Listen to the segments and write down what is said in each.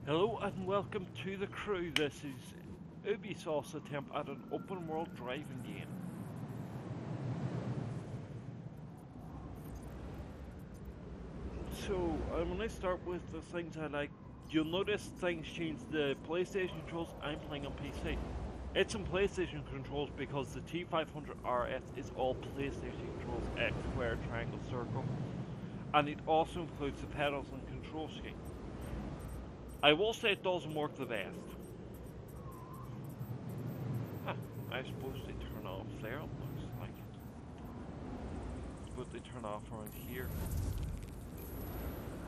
Hello and welcome to the crew. This is Ubisoft's attempt at an open world driving game. So I'm going to start with the things I like. You'll notice things change. The PlayStation controls, I'm playing on PC. It's on PlayStation controls because the T500RS is all PlayStation controls, X, square, triangle, circle. And it also includes the pedals and control scheme. I will say it doesn't work the best. Huh, I suppose they turn off there, looks like it. But they turn off around here.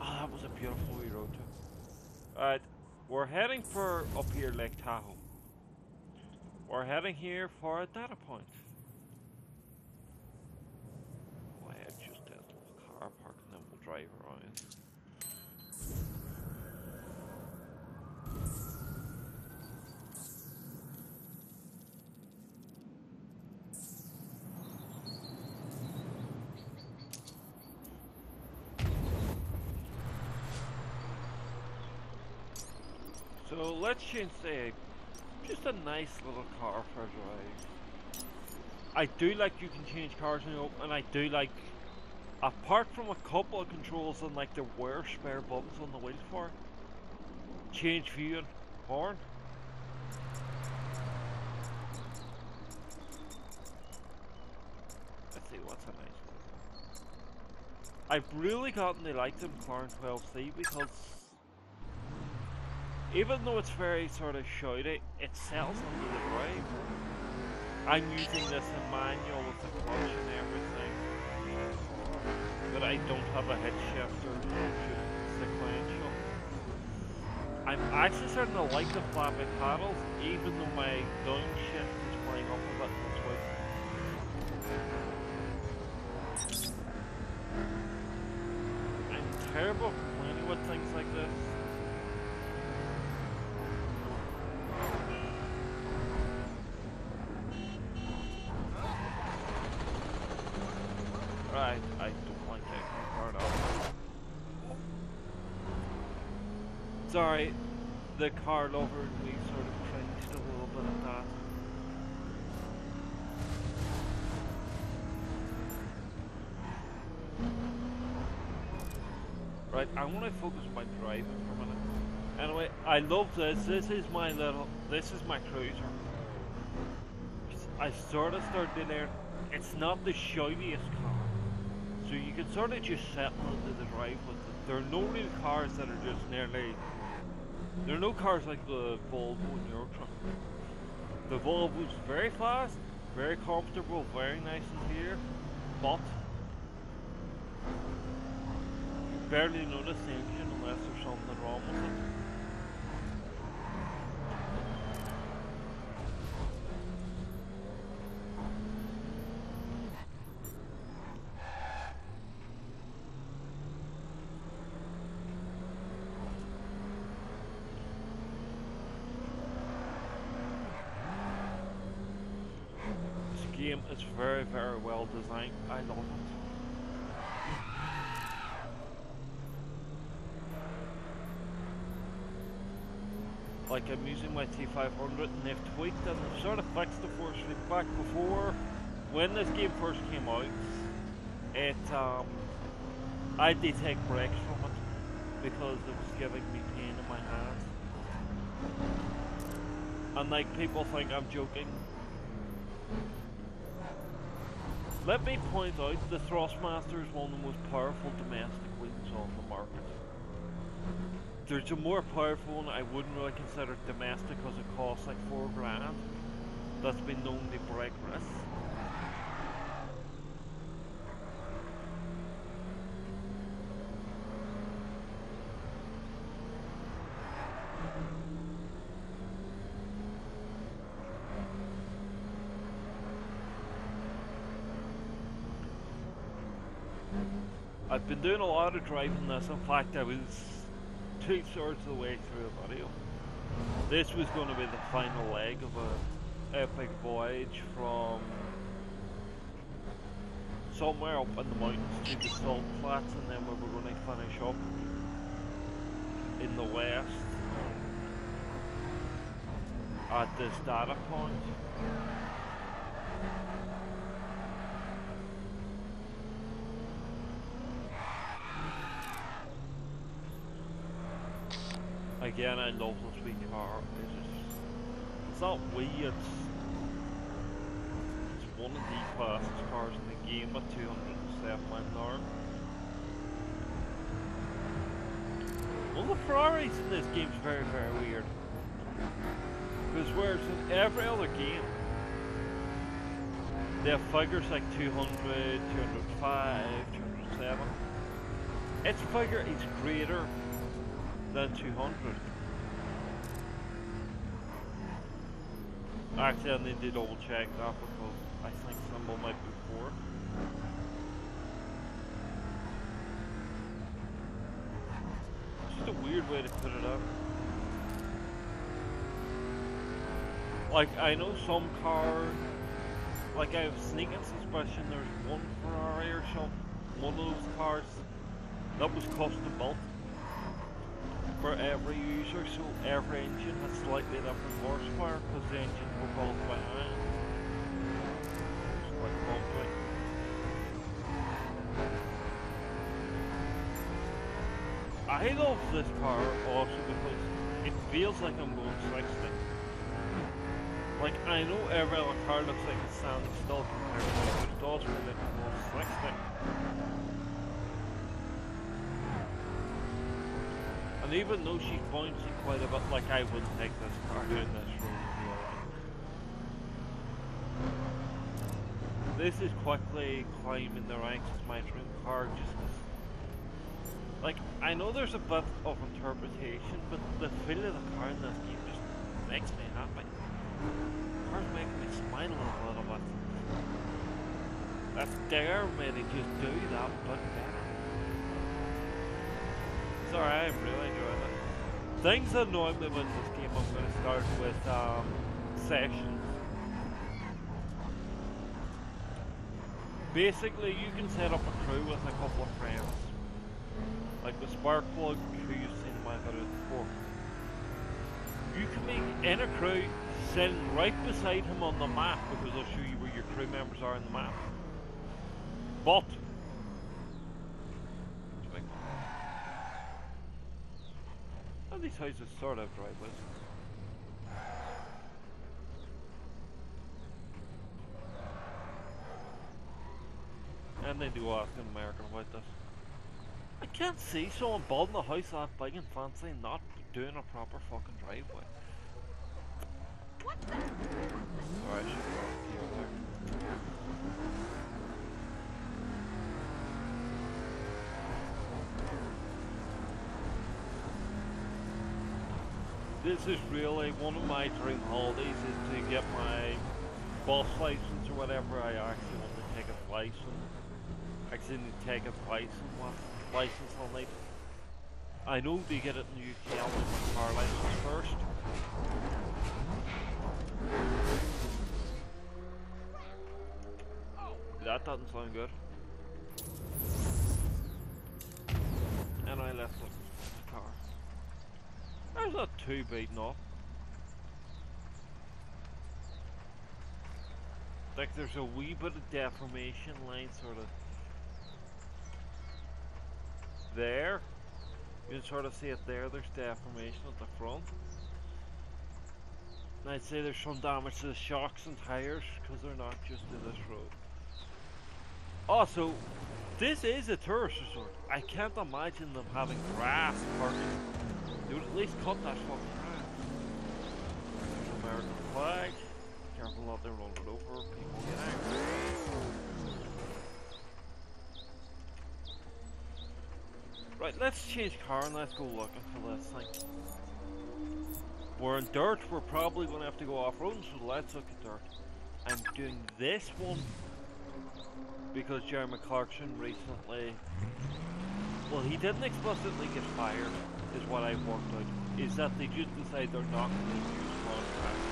Oh, that was a beautiful wee road too. Alright, we're heading for up here Lake Tahoe. We're heading here for a data point. Well, I just did a little car park and then we'll drive around. So let's change just a nice little car for a drive. I do like you can change cars in the open, and I do like, apart from a couple of controls and like there were spare buttons on the wheel for it, change view and horn. Let's see what's a nice one. I've really gotten to like the McLaren 12C because even though it's very sort of shouty, it sells under the drive. I'm using this in manual with the clutch and everything, but I don't have a head shifter, just sequential. I'm actually starting to like the flapping paddles, even though my downshift is playing up a bit this way. I'm terrible at complaining with things like this. Right, I don't like that part off. Sorry, the car lover in me sort of cringed a little bit at that. Right, I want to focus on my driving for a minute. Anyway, I love this. This is my cruiser. I sort of started to learn, it's not the shiniest car. So you can sort of just settle into the drive with it. There are no real cars that are just nearly... There are no cars like the Volvo and Euro Truck. The Volvo's very fast, very comfortable, very nice in here, but you barely notice the engine unless there's something wrong with it. Game is very, very well designed. I love it. Like, I'm using my T500 and they've tweaked and they've sort of fixed the force feedback. Before, when this game first came out, I did take breaks from it because it was giving me pain in my hands. And like, people think I'm joking. Let me point out, the Thrustmaster is one of the most powerful domestic wheels on the market. There's a more powerful one I wouldn't really consider domestic because it costs like $4,000. That's been known to break wrists. I've been doing a lot of driving this. In fact, I was 2/3 of the way through a video. This was going to be the final leg of a epic voyage from somewhere up in the mountains to the salt flats, and then we were going to finish up in the west. at this data point. Again, I love this wee car. It's not wee, it's one of the fastest cars in the game at 207 miles an hour. Well, the Ferraris in this game is very, very weird. Because whereas in every other game, they have figures like 200, 205, 207. Its figure is greater than 200. Actually, I need to double check that because I think someone might be 4. It's just a weird way to put it up. Like, I know some cars, like I have sneaking suspicion there's one Ferrari or something, one of those cars that was custom built for every user, so every engine has slightly different horsepower because the engines were built by hand. It's quite bumpy. I love this car also because it feels like I'm going 60. Like, I know every other car looks like it's standing still compared to it, but it does feel like I'm going 60. And even though she's bouncy quite a bit, like I wouldn't take this car down this road in real life. This is quickly climbing the ranks as my dream car just cause, like, I know there's a bit of interpretation, but the feel of the car in this game just makes me happy. The car's making me smile a little bit. That's dare me to just do that bit better. Sorry, I'm really enjoying it. Things that annoy me with this game, I'm going to start with sessions. Basically, you can set up a crew with a couple of friends. Like the Sparkplug, who you've seen in my videos before. You can make in a crew sitting right beside him on the map, because I'll show you where your crew members are in the map. But these houses sort of driveways. And they do ask in American about this. I can't see someone building a house that big and fancy and not doing a proper fucking driveway. What the? Alright, this is really one of my dream holidays, is to get my bus license or whatever. I actually want to take a license. Actually need to take a license. What license I'll need? I know to get it in the UK I'll need my car license first. That doesn't sound good. And I left the car. That's not too beaten up. Like there's a wee bit of deformation line sort of there. You can sort of see it there, there's deformation at the front. And I'd say there's some damage to the shocks and tires because they're not just to this road. Also, this is a tourist resort. I can't imagine them having grass parking. They would at least cut that fucking grass. There's an American flag. Careful not to run it over, people get angry. Right, let's change car and let's go looking for this thing. We're in dirt, we're probably going to have to go off-road, so let's look at dirt. I'm doing this one because Jeremy Clarkson recently, well, he didn't explicitly get fired, is what I've worked out, is that they just decide they're not going to use contracts.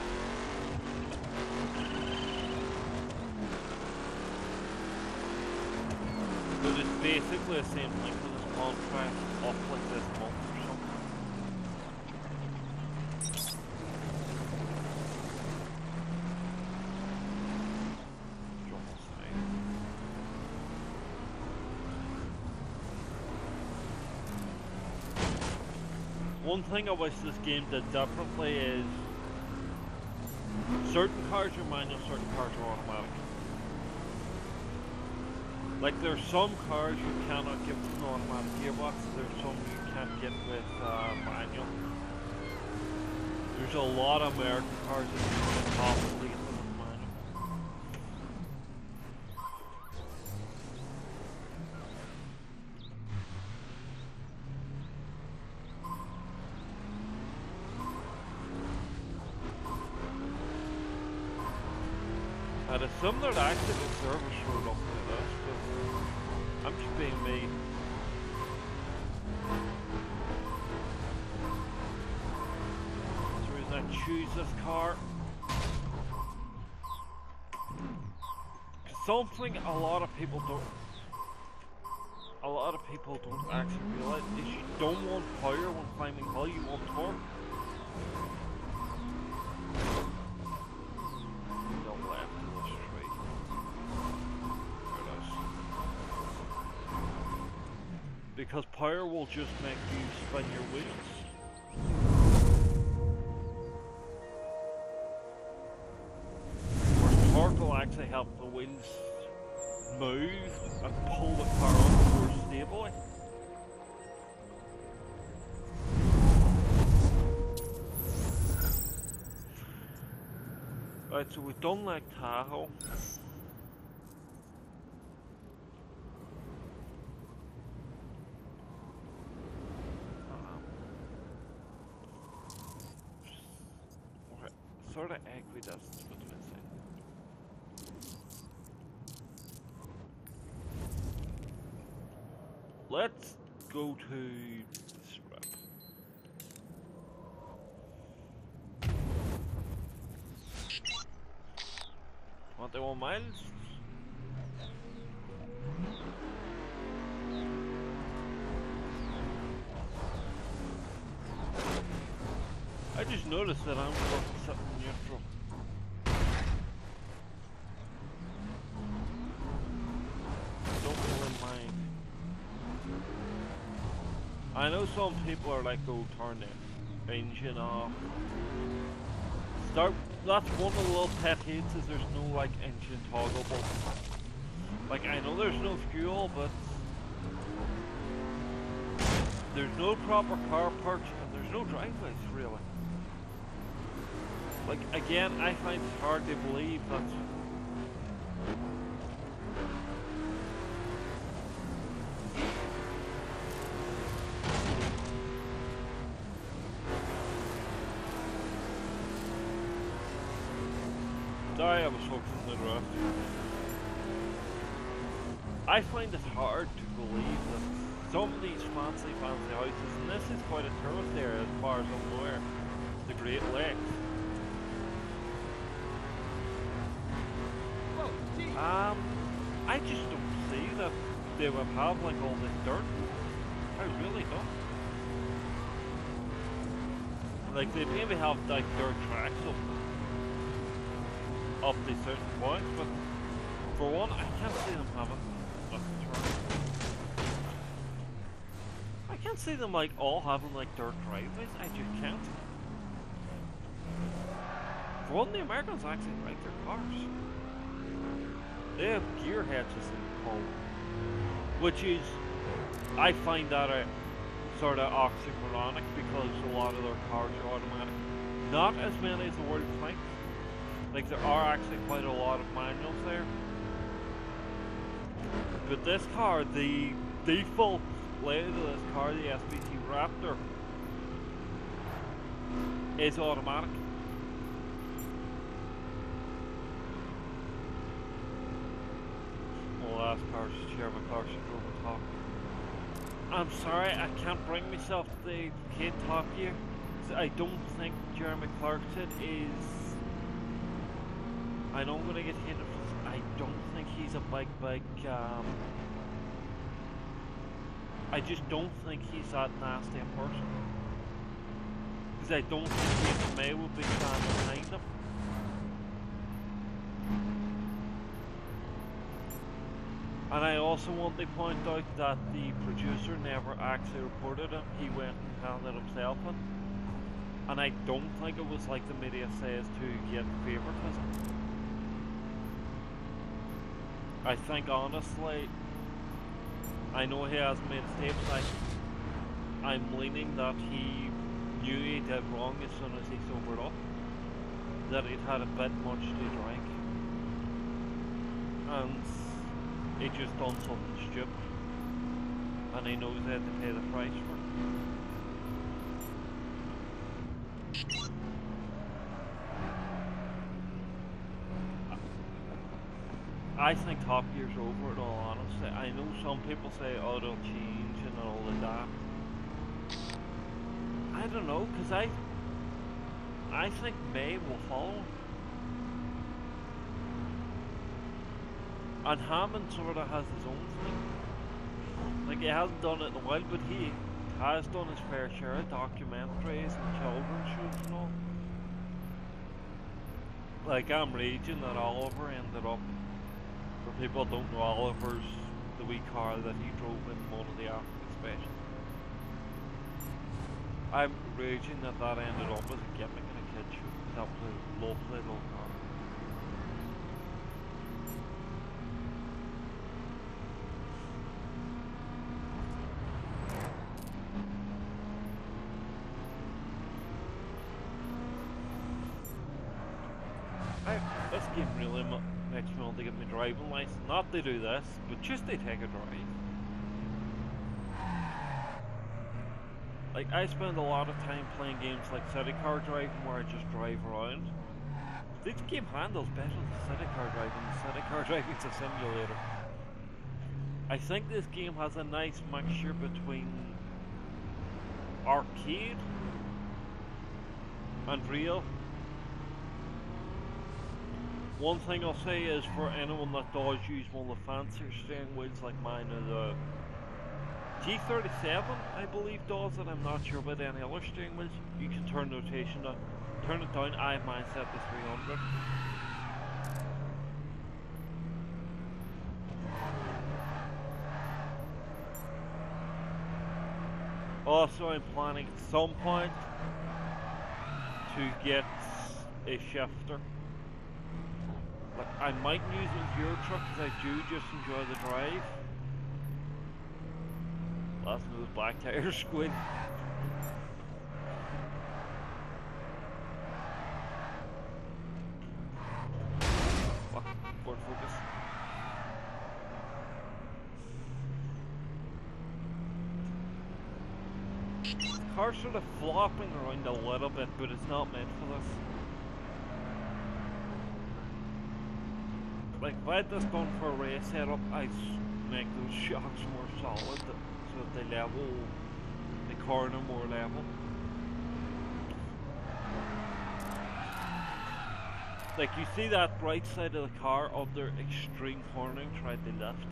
But it's basically the same thing for this contract up like this month or something. One thing I wish this game did differently is certain cars are manual, certain cars are automatic. Like there's some cars you cannot get with an automatic gearbox, there's some you can't get with manual. There's a lot of American cars that you can possibly get them with manual. I'd assume there'd actually be service road up to this, but I'm just being me. That's the reason I choose this car. Something a lot of people don't actually realize is you don't want power when climbing hill, you want torque. Because power will just make you spin your wheels. Whereas torque will actually help the wheels move and pull the car up more stably. Right, so we've done like Tahoe. Sort of equidistance between things. Let's go to the strip. Want they 1 miles? I just noticed that I'm sitting neutral. Don't really mind. I know some people are like, oh, turn the engine off. Start. That's one of the little pet hates is there's no like engine toggle button. Like I know there's no fuel, but there's no proper car park and there's no driveways really. Like, again, I find it hard to believe that sorry, I was focusing on the road. I find it hard to believe that some of these fancy houses, and this is quite a tourist area as far as I'm aware, the Great Lakes. I just don't see that they would have like all this dirt. I really don't. Like they maybe have like dirt tracks up to certain points, but for one, I can't see them having I can't see them like all having like dirt driveways. I just can't. For one, the Americans actually like their cars. They have gear heads as they call them, which is, I find that a sort of oxymoronic because a lot of their cars are automatic. Not as many as the world thinks. Like there are actually quite a lot of manuals there. But this car, the default layout of this car, the SBT Raptor, is automatic. Last car is Jeremy Clarkson drove on top. I'm sorry, I can't bring myself to Kate top you. I don't think Jeremy Clarkson is. I know I'm gonna get hit. I don't think he's a big. I just don't think he's that nasty a person. Because I don't think May would be standing behind him. And I also want to point out that the producer never actually reported him. He went and handed himself in. And I don't think it was like the media says to get favoritism. I think honestly, I know he has made mistakes. I'm leaning that he knew he did wrong as soon as he sobered up. That he'd had a bit much to drink. And he just done something stupid. And he knows he had to pay the price for it. I think Top Gear's over, in all honesty. I know some people say, oh, it'll change and all of that. I don't know, because I think May will follow. And Hammond sort of has his own thing. Like, he hasn't done it in a while, but he has done his fair share of documentaries and children's shows and all. Like, I'm raging that Oliver ended up, for people who don't know, Oliver's the wee car that he drove in one of the African specials. I'm raging that that ended up as a gimmick in a kid's show. That was a lovely little car. This game really makes me want to get my driving license. Not to do this, but just to take a drive. Like, I spend a lot of time playing games like City Car Driving where I just drive around. This game handles better than City Car Driving. City Car Driving's a simulator. I think this game has a nice mixture between arcade and real. One thing I'll say is, for anyone that does use one of the fancier steering wheels like mine, the G37 I believe does it, I'm not sure about any other steering wheels, you can turn rotation down. Turn it down, I have mine set to 300. Also, I'm planning at some point to get a shifter. Like, I might use it with your truck because I do just enjoy the drive. Last move, black tire squid. Fuck, forward focus. The car's sort of flopping around a little bit, but it's not meant for this. Like, if I had this done for a race setup, I'd make those shocks more solid so that they level the corner more level. Like, you see that right side of the car under extreme cornering, try to lift.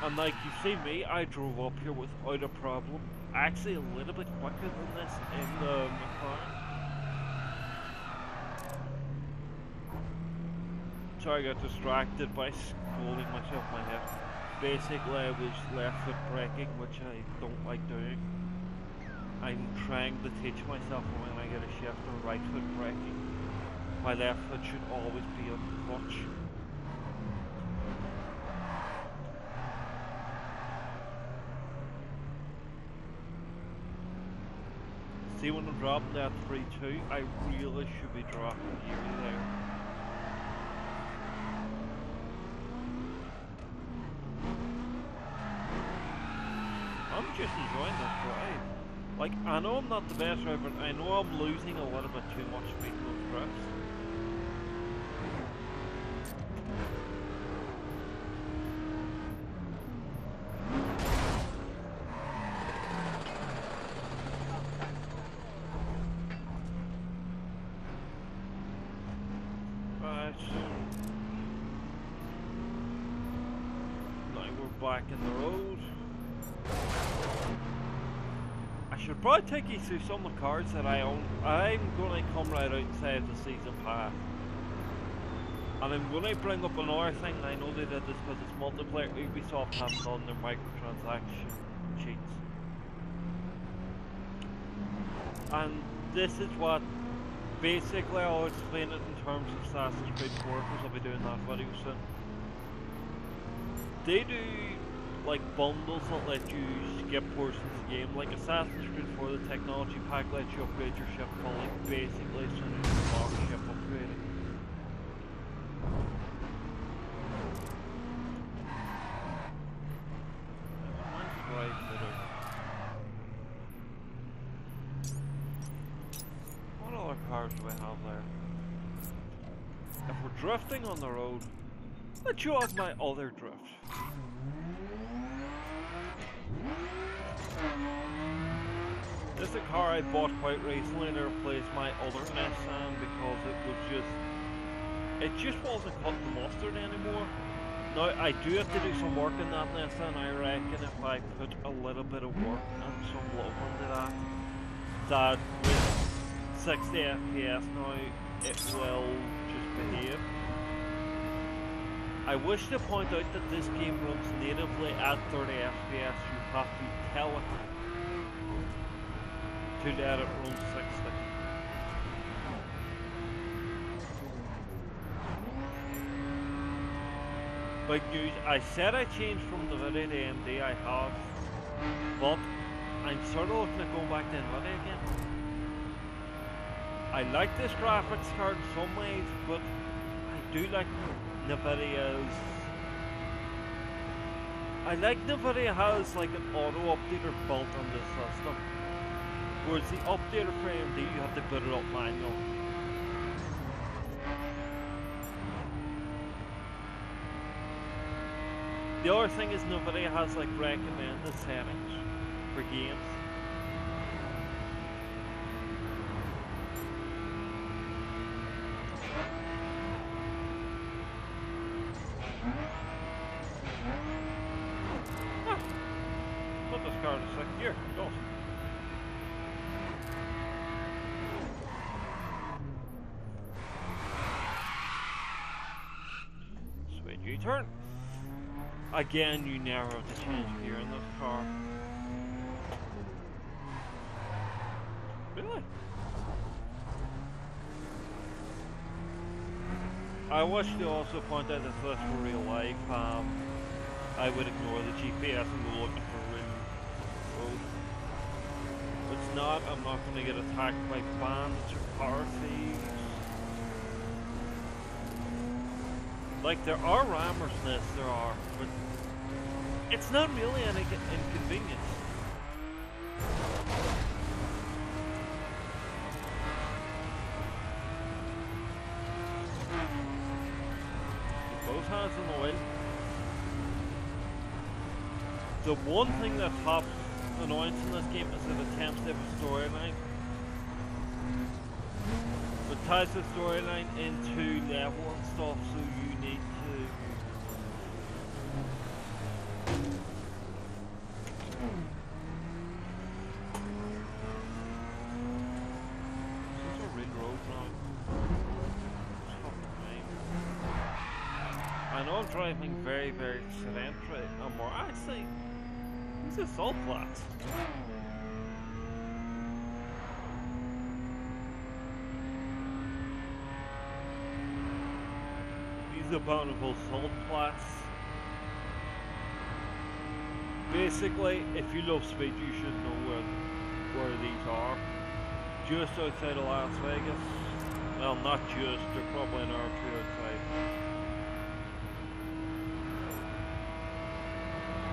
And like, you see me, I drove up here without a problem. Actually a little bit quicker than this in the McLaren. Sorry, I got distracted by scolding myself in my head. Basically, I was left foot braking, which I don't like doing. I'm trying to teach myself when I get a shift on right foot braking, my left foot should always be on the clutch. See, when I'm dropping that 3-2, I really should be dropping gear there. I'm just enjoying this drive. Like, I know I'm not the best driver, but I know I'm losing a little bit too much speed in those drifts. Right. Now we're back in the road. I should probably take you through some of the cars that I own. I'm going to come right outside the season pass And I'm going to bring up another thing. I know they did this because it's multiplayer. Ubisoft haven't done their microtransaction cheats. And this is what, basically I'll explain it in terms of Assassin's Creed 4 because I'll be doing that video soon. They do like bundles that let you skip portions of the game. Like Assassin's Creed 4, the technology pack lets you upgrade your ship fully, basically as soon as you mark ship upgraded. What other cars do we have there? If we're drifting on the road, let's show off my other drift. This is a car I bought quite recently to replace my other Nissan because it just wasn't cutting the mustard anymore. Now I do have to do some work in that Nissan. I reckon if I put a little bit of work and some love into that with 60 FPS now it will just behave. I wish to point out that this game runs natively at 30 FPS. You have to tell it to let it run 60. Big news, I said I changed from NVIDIA to AMD, I have, but I'm sort of looking at going back to NVIDIA again. I like this graphics card in some ways, but I do like NVIDIA's. I like NVIDIA has like an auto updater built on this system, whereas the updater for AMD you have to put it up manual. The other thing is NVIDIA has like recommended settings for games. Put this car in a second gear, go. Sweet U-turn. Again, you never have to change gear in this car. Really? I wish to also point out that if this were real life, I would ignore the GPS and go looking for a real road. It's not, I'm not going to get attacked by bandits or car thieves. Like, there are rammers in this, there are, but it's not really an inconvenience. Keep both hands on the wheel. The one thing that pops annoyance in this game is it attempts to have a storyline. It ties the storyline into level and stuff, so you need to This is a real road now. It's fucking rain. I know I'm driving very, very sedentary. I'm more actually. These are salt flats. The bountiful salt flats. Basically, if you love speed, you should know where these are. Just outside of Las Vegas. Well, not just, they're probably an hour or two outside.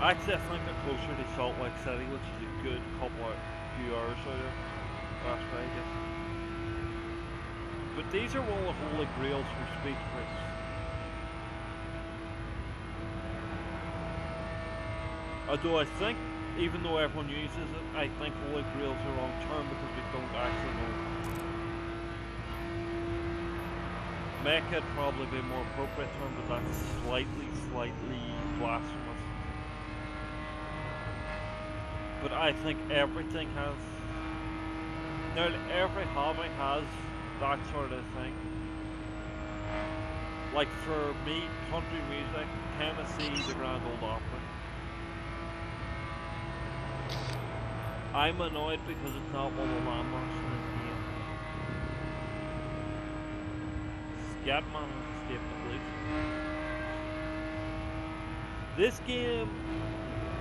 Actually, I think they're closer to Salt Lake City, which is a good few hours out of Las Vegas. But these are one of the holy grails for speed freaks. Although I think, even though everyone uses it, I think holy grails are wrong term because we don't actually know. Mecca would probably be a more appropriate term, but that's slightly blasphemous. But I think everything has, nearly every hobby has that sort of thing. Like for me, country music, Tennessee, the Grand Ole Opry. I'm annoyed because it's not one of the landmarks in this game. Scatman and State Police. This game,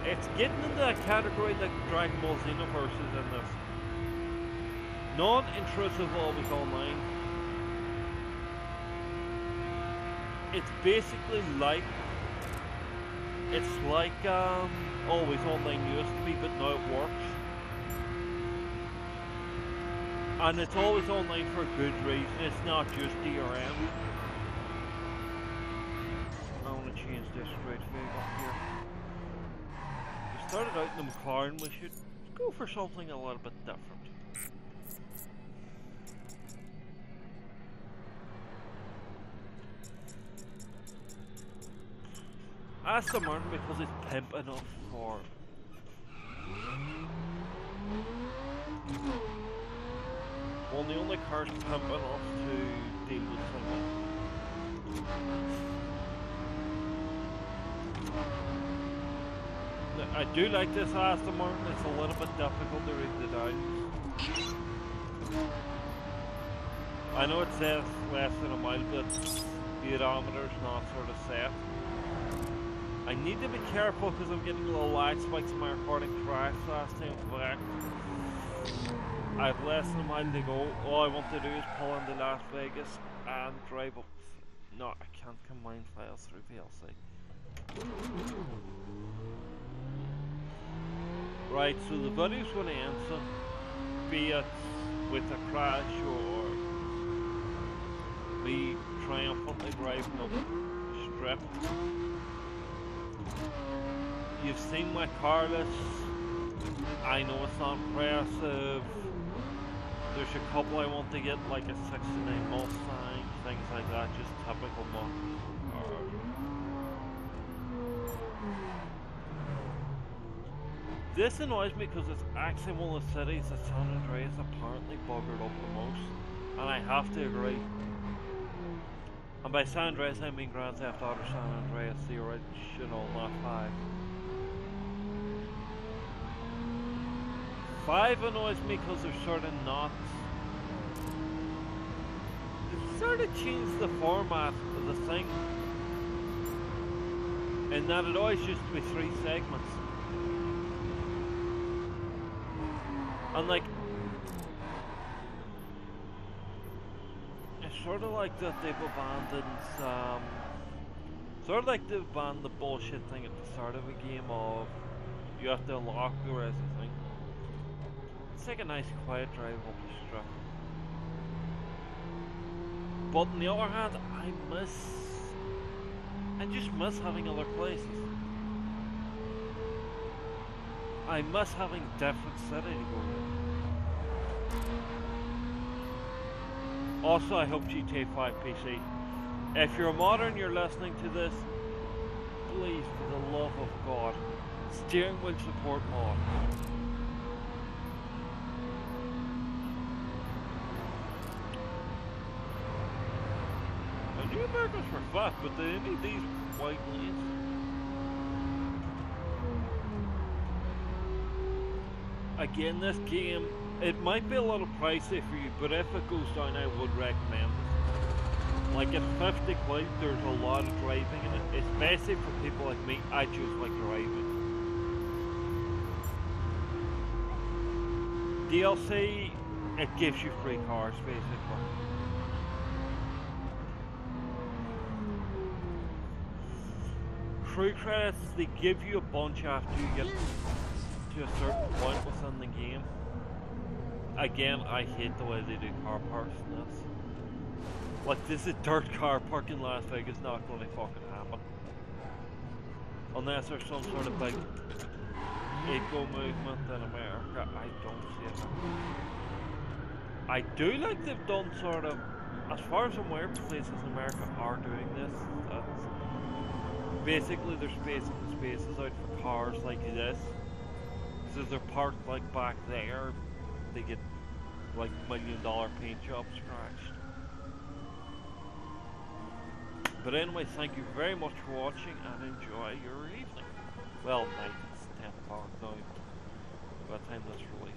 it's getting into that category like Dragon Ball Xenoverse is in this. Non-intrusive, always online. It's basically like, always online used to be, but now it works. And it's always online for a good reason, it's not just DRM. I want to change this straight fig up here. We started out in the McLaren, we should go for something a little bit different. Aston Martin because it's pimp enough for well, the only car's pimp enough to deal with something. I do like this Aston Martin, it's a little bit difficult to read the downs. I know it says less than a mile, but the odometer's not sort of set. I need to be careful because I'm getting little lag spikes in my recording. Crashed last time back. I have less than a mile to go. All I want to do is pull into Las Vegas and drive up. No, I can't combine files through VLC. Right, so the video's going to end soon, be it with a crash or me triumphantly driving up the strip. You've seen my car list. I know it's not impressive. There's a couple I want to get, like a 69 Mustang, things like that, just typical Mustang. This annoys me because it's actually one of the cities that San Andreas apparently buggered up the most, and I have to agree. And by San Andreas I mean Grand Theft Auto San Andreas, the original, not 5. 5 annoys me because they're sort of not... They've sort of changed the format of the thing, in that it always used to be 3 segments. And like, it's sort of like that they've abandoned sort of like they've banned the bullshit thing at the start of a game of you have to unlock the rest of the thing. It's like a nice quiet drive up the strip. But on the other hand, I just miss having other places. I miss having different city to go to. Also, I hope GTA 5 PC. If you're a modder and you're listening to this, please, for the love of God, steering wheel support mod. I knew Americans were fat, but they need these white lanes. Again, this game, it might be a little pricey for you, but if it goes down, I would recommend it. Like at 50 quid, there's a lot of driving in it, especially for people like me. I just like driving. DLC, it gives you free cars, basically. Crew credits, they give you a bunch after you get to a certain point within the game. Again, I hate the way they do car parks in this. Like, this is dirt car park in Las Vegas, not going to fucking happen. Unless there's some sort of big eco movement in America, I don't see it. I do like they've done sort of, as far as I'm aware, places in America are doing this. That's basically they're spacing the spaces out for cars like this. So they're parked like back there, they get like $1 million paint jobs scratched. But anyway, thank you very much for watching and enjoy your evening. Well, night, it's 10 o'clock now, by the time that's released.